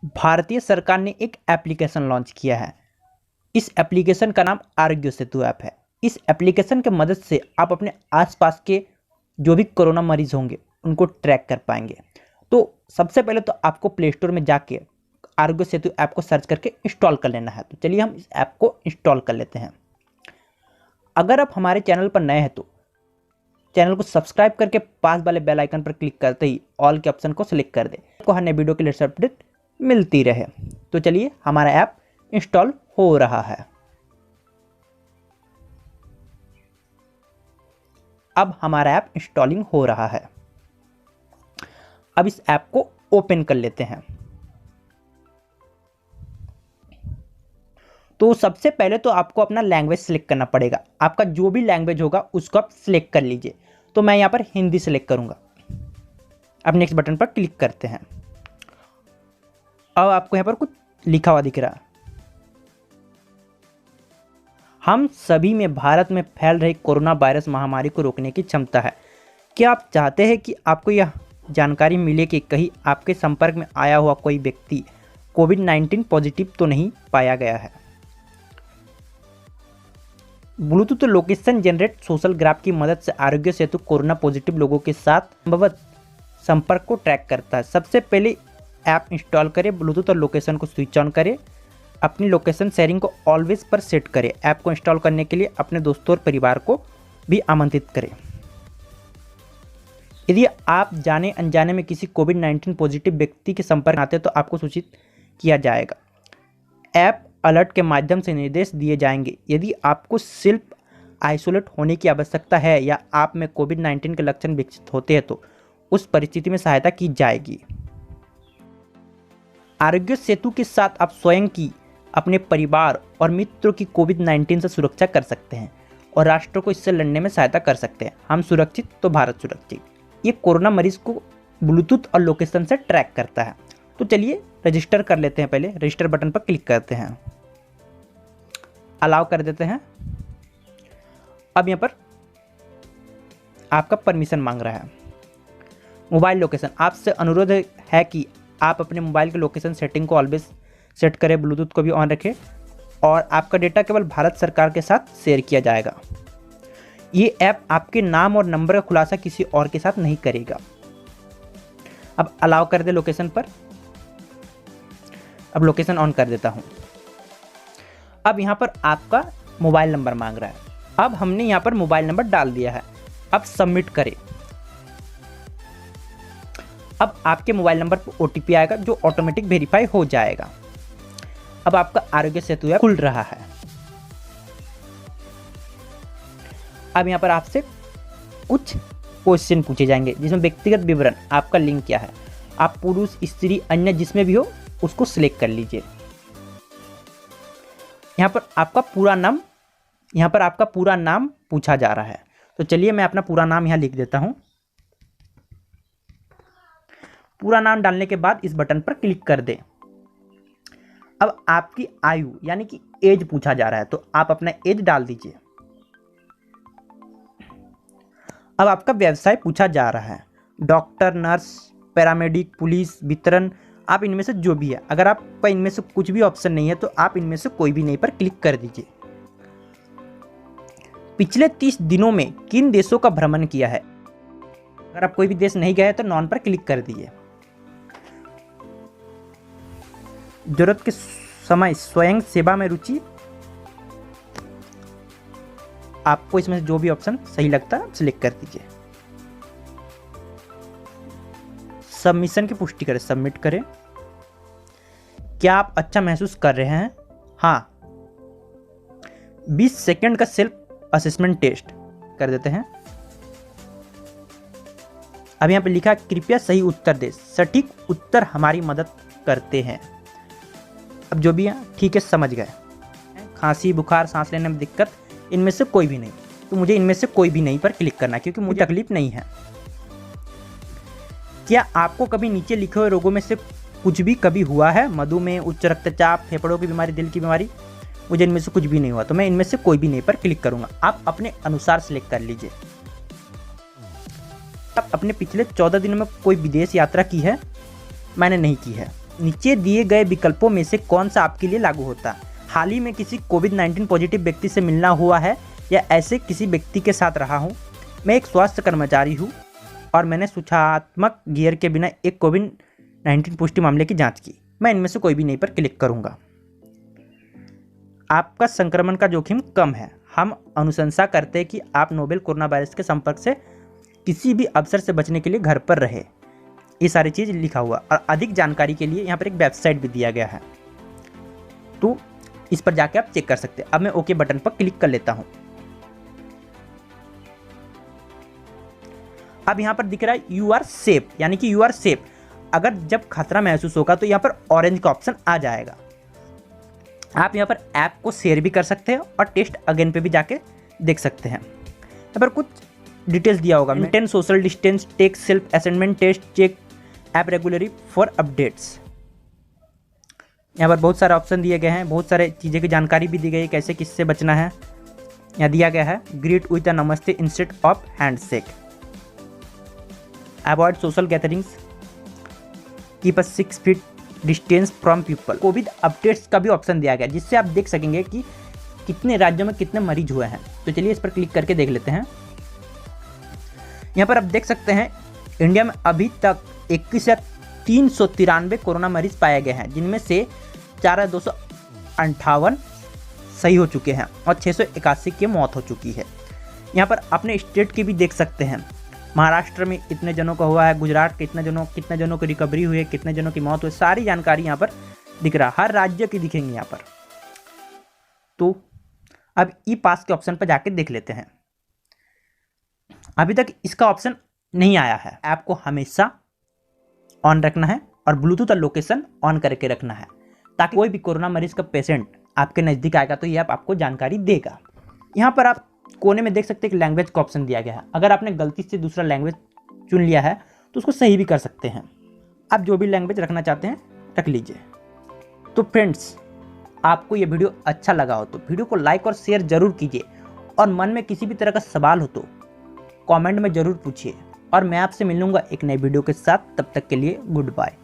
भारतीय सरकार ने एक एप्लीकेशन लॉन्च किया है। इस एप्लीकेशन का नाम आरोग्य सेतु ऐप है। इस एप्लीकेशन की मदद से आप अपने आसपास के जो भी कोरोना मरीज होंगे उनको ट्रैक कर पाएंगे। तो सबसे पहले तो आपको प्ले स्टोर में जाके आरोग्य सेतु ऐप को सर्च करके इंस्टॉल कर लेना है। तो चलिए हम इस ऐप को इंस्टॉल कर लेते हैं। अगर आप हमारे चैनल पर नए हैं तो चैनल को सब्सक्राइब करके पास वाले बेल आइकन पर क्लिक करते ही ऑल के ऑप्शन को सिलेक्ट कर दें, आपको हर नए वीडियो के लेटेस्ट अपडेट मिलती रहे। तो चलिए हमारा ऐप इंस्टॉल हो रहा है। अब हमारा ऐप इंस्टॉलिंग हो रहा है। अब इस ऐप को ओपन कर लेते हैं। तो सबसे पहले तो आपको अपना लैंग्वेज सिलेक्ट करना पड़ेगा। आपका जो भी लैंग्वेज होगा उसको आप सिलेक्ट कर लीजिए। तो मैं यहाँ पर हिंदी सिलेक्ट करूँगा। अब नेक्स्ट बटन पर क्लिक करते हैं। अब आपको यहाँ पर कुछ लिखा हुआ दिख रहा है, हम सभी में भारत में फैल रही कोरोना वायरस महामारी को रोकने की क्षमता है। क्या आप चाहते हैं कि आपको यह जानकारी मिले कि कहीं आपके संपर्क में आया हुआ कोई व्यक्ति कोविड-19 पॉजिटिव तो नहीं पाया गया है। Bluetooth location generate social graph की मदद से आरोग्य सेतु कोरोना पॉजिटिव लोगों के साथ संभवत संपर्क को ट्रैक करता है। सबसे पहले ऐप इंस्टॉल करें, ब्लूटूथ और लोकेशन को स्विच ऑन करें, अपनी लोकेशन शेयरिंग को ऑलवेज पर सेट करें। ऐप को इंस्टॉल करने के लिए अपने दोस्तों और परिवार को भी आमंत्रित करें। यदि आप जाने अनजाने में किसी कोविड-19 पॉजिटिव व्यक्ति के संपर्क में आते हैं तो आपको सूचित किया जाएगा। ऐप अलर्ट के माध्यम से निर्देश दिए जाएंगे। यदि आपको सेल्फ आइसोलेट होने की आवश्यकता है या आप में कोविड-19 के लक्षण विकसित होते हैं तो उस परिस्थिति में सहायता की जाएगी। आरोग्य सेतु के साथ आप स्वयं की, अपने परिवार और मित्रों की कोविड-19 से सुरक्षा कर सकते हैं और राष्ट्र को इससे लड़ने में सहायता कर सकते हैं। हम सुरक्षित तो भारत सुरक्षित। ये कोरोना मरीज को ब्लूटूथ और लोकेशन से ट्रैक करता है। तो चलिए रजिस्टर कर लेते हैं। पहले रजिस्टर बटन पर क्लिक करते हैं, अलाउ कर देते हैं। अब यहाँ पर आपका परमिशन मांग रहा है। मोबाइल लोकेशन, आपसे अनुरोध है कि आप अपने मोबाइल के लोकेशन सेटिंग को ऑलवेज सेट करें, ब्लूटूथ को भी ऑन रखें और आपका डेटा केवल भारत सरकार के साथ शेयर किया जाएगा। ये ऐप आपके नाम और नंबर का खुलासा किसी और के साथ नहीं करेगा। अब अलाउ कर दे लोकेशन पर। अब लोकेशन ऑन कर देता हूं। अब यहां पर आपका मोबाइल नंबर मांग रहा है। अब हमने यहां पर मोबाइल नंबर डाल दिया है। अब सबमिट करें। अब आपके मोबाइल नंबर पर OTP आएगा जो ऑटोमेटिक वेरीफाई हो जाएगा। अब आपका आरोग्य सेतु ऐप खुल रहा है। अब यहाँ पर आपसे कुछ क्वेश्चन पूछे जाएंगे जिसमें व्यक्तिगत विवरण, आपका लिंग क्या है, आप पुरुष, स्त्री, अन्य जिसमें भी हो उसको सिलेक्ट कर लीजिए। यहाँ पर आपका पूरा नाम पूछा जा रहा है। तो चलिए मैं अपना पूरा नाम यहाँ लिख देता हूँ। पूरा नाम डालने के बाद इस बटन पर क्लिक कर दें। अब आपकी आयु यानी कि एज पूछा जा रहा है, तो आप अपना एज डाल दीजिए। अब आपका व्यवसाय पूछा जा रहा है, डॉक्टर, नर्स, पैरामेडिक, पुलिस, वितरण, आप इनमें से जो भी है। अगर आपका इनमें से कुछ भी ऑप्शन नहीं है तो आप इनमें से कोई भी नहीं पर क्लिक कर दीजिए। पिछले 30 दिनों में किन देशों का भ्रमण किया है? अगर आप कोई भी देश नहीं गए हैं तो नॉन पर क्लिक कर दीजिए। जरूरत के समय स्वयं सेवा में रुचि, आपको इसमें जो भी ऑप्शन सही लगता है सिलेक्ट कर दीजिए। सबमिशन की पुष्टि करें, सबमिट करें। क्या आप अच्छा महसूस कर रहे हैं? हाँ। 20 सेकंड का सेल्फ असेसमेंट टेस्ट कर देते हैं। अब यहाँ पे लिखा कृपया सही उत्तर दे, सटीक उत्तर हमारी मदद करते हैं। अब जो भी है ठीक है, समझ गए। खांसी, बुखार, सांस लेने में दिक्कत, इनमें से कोई भी नहीं। तो मुझे इनमें से कोई भी नहीं पर क्लिक करना है क्योंकि मुझे तकलीफ नहीं है। क्या आपको कभी नीचे लिखे हुए रोगों में से कुछ भी कभी हुआ है? मधुमेह, उच्च रक्तचाप, फेफड़ों की बीमारी, दिल की बीमारी? मुझे इनमें से कुछ भी नहीं हुआ, तो मैं इनमें से कोई भी नहीं पर क्लिक करूंगा। आप अपने अनुसार सिलेक्ट कर लीजिए। आप अपने पिछले 14 दिनों में कोई विदेश यात्रा की है? मैंने नहीं की है। नीचे दिए गए विकल्पों में से कौन सा आपके लिए लागू होता है? हाल ही में किसी कोविड-19 पॉजिटिव व्यक्ति से मिलना हुआ है या ऐसे किसी व्यक्ति के साथ रहा हूँ? मैं एक स्वास्थ्य कर्मचारी हूँ और मैंने सूचनात्मक गियर के बिना एक कोविड-19 पुष्टि मामले की जांच की। मैं इनमें से कोई भी नहीं पर क्लिक करूँगा। आपका संक्रमण का जोखिम कम है। हम अनुशंसा करते हैं कि आप नोवेल कोरोना वायरस के संपर्क से किसी भी अवसर से बचने के लिए घर पर रहे। ये सारी चीज़ लिखा हुआ और अधिक जानकारी के लिए यहाँ पर एक वेबसाइट भी दिया गया है, तो इस पर जाके आप चेक कर सकते हैं। अब मैं ओके बटन पर क्लिक कर लेता हूँ। अब यहाँ पर दिख रहा है यू आर सेफ, यानी कि यू आर सेफ। अगर जब खतरा महसूस होगा तो यहाँ पर ऑरेंज का ऑप्शन आ जाएगा। आप यहाँ पर ऐप को शेयर भी कर सकते हैं और टेस्ट अगेन पे भी जाके देख सकते हैं। यहाँ पर कुछ डिटेल्स दिया होगा, maintain social distance, take self assessment test, check app regularly for updates. यहाँ पर बहुत सारे ऑप्शन दिए गए हैं, बहुत सारे चीज़ें की जानकारी भी दी गई है, कैसे किससे बचना है। यहाँ दिया गया है ग्रीट विद अ नमस्ते instead of handshake, avoid social gatherings, keep a 6 feet distance from people. Covid updates का भी ऑप्शन दिया गया जिससे आप देख सकेंगे कि कितने राज्यों में कितने मरीज हुए हैं। तो चलिए इस पर क्लिक करके देख लेते हैं। यहाँ पर आप देख सकते हैं इंडिया में अभी तक 21,393 कोरोना मरीज पाए गए हैं, जिनमें से 4,258 सही हो चुके हैं और 681 की मौत हो चुकी है। यहाँ पर अपने स्टेट की भी देख सकते हैं, महाराष्ट्र में इतने जनों का हुआ है, गुजरात के कितने जनों की रिकवरी हुई है, कितने जनों की मौत हुई, सारी जानकारी यहाँ पर दिख रहा है, हर राज्य की दिखेंगी यहाँ पर। तो अब ई पास के ऑप्शन पर जाके देख लेते हैं। अभी तक इसका ऑप्शन नहीं आया है। ऐप को हमेशा ऑन रखना है और ब्लूटूथ और लोकेशन ऑन करके रखना है, ताकि कोई भी कोरोना मरीज का पेशेंट आपके नज़दीक आएगा तो ये ऐप आपको जानकारी देगा। यहाँ पर आप कोने में देख सकते हैं कि लैंग्वेज का ऑप्शन दिया गया है। अगर आपने गलती से दूसरा लैंग्वेज चुन लिया है तो उसको सही भी कर सकते हैं। आप जो भी लैंग्वेज रखना चाहते हैं रख लीजिए। तो फ्रेंड्स, आपको ये वीडियो अच्छा लगा हो तो वीडियो को लाइक और शेयर जरूर कीजिए, और मन में किसी भी तरह का सवाल हो तो कमेंट में ज़रूर पूछिए, और मैं आपसे मिलूंगा एक नई वीडियो के साथ। तब तक के लिए गुड बाय।